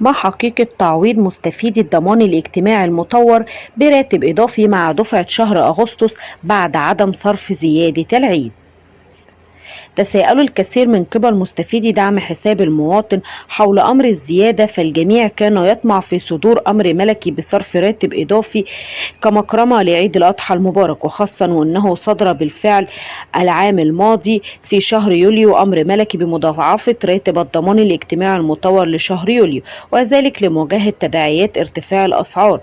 مع حقيقة تعويض مستفيدي الضمان الاجتماعي المطور براتب إضافي مع دفعة شهر أغسطس بعد عدم صرف زيادة العيد. تساءل الكثير من قبل مستفيدي دعم حساب المواطن حول أمر الزيادة، فالجميع كان يطمع في صدور أمر ملكي بصرف راتب إضافي كمكرمة لعيد الأضحى المبارك، وخاصة وأنه صدر بالفعل العام الماضي في شهر يوليو أمر ملكي بمضاعفة راتب الضمان الاجتماعي المطور لشهر يوليو، وذلك لمواجهة تداعيات ارتفاع الأسعار.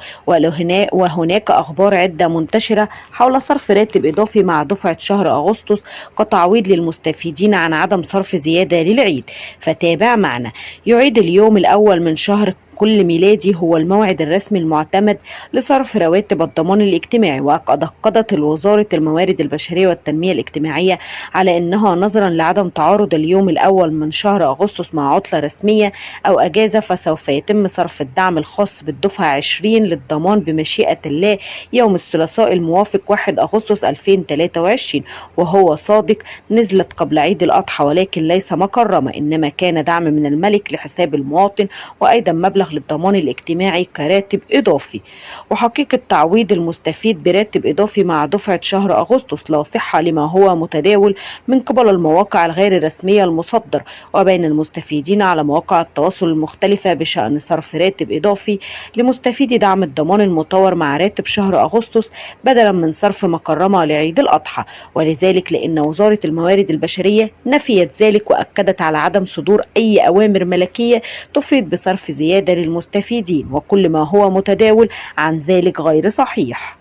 وهناك أخبار عدة منتشرة حول صرف راتب إضافي مع دفعة شهر أغسطس كتعويض للمستفيدين عن عدم صرف زيادة للعيد. فتابع معنا. يعيد اليوم الأول من شهر كل ميلادي هو الموعد الرسمي المعتمد لصرف رواتب الضمان الاجتماعي، وأكدت وزارة الموارد البشرية والتنمية الاجتماعية على أنها نظرا لعدم تعارض اليوم الأول من شهر أغسطس مع عطلة رسمية أو أجازة، فسوف يتم صرف الدعم الخاص بالدفعة 20 للضمان بمشيئة الله يوم الثلاثاء الموافق 1 أغسطس 2023. وهو صادق نزلت قبل عيد الأضحى، ولكن ليس مكرمة، إنما كان دعم من الملك لحساب المواطن، وأيضا مبلغ للضمان الاجتماعي كراتب إضافي. وحقيقة تعويض المستفيد براتب إضافي مع دفعة شهر أغسطس لا صحة لما هو متداول من قبل المواقع الغير الرسمية المصدر وبين المستفيدين على مواقع التواصل المختلفة بشأن صرف راتب إضافي لمستفيدي دعم الضمان المطور مع راتب شهر أغسطس بدلا من صرف مكرمة لعيد الأضحى. ولذلك لأن وزارة الموارد البشرية نفيت ذلك وأكدت على عدم صدور أي أوامر ملكية تفيد بصرف زيادة للمستفيدين، وكل ما هو متداول عن ذلك غير صحيح.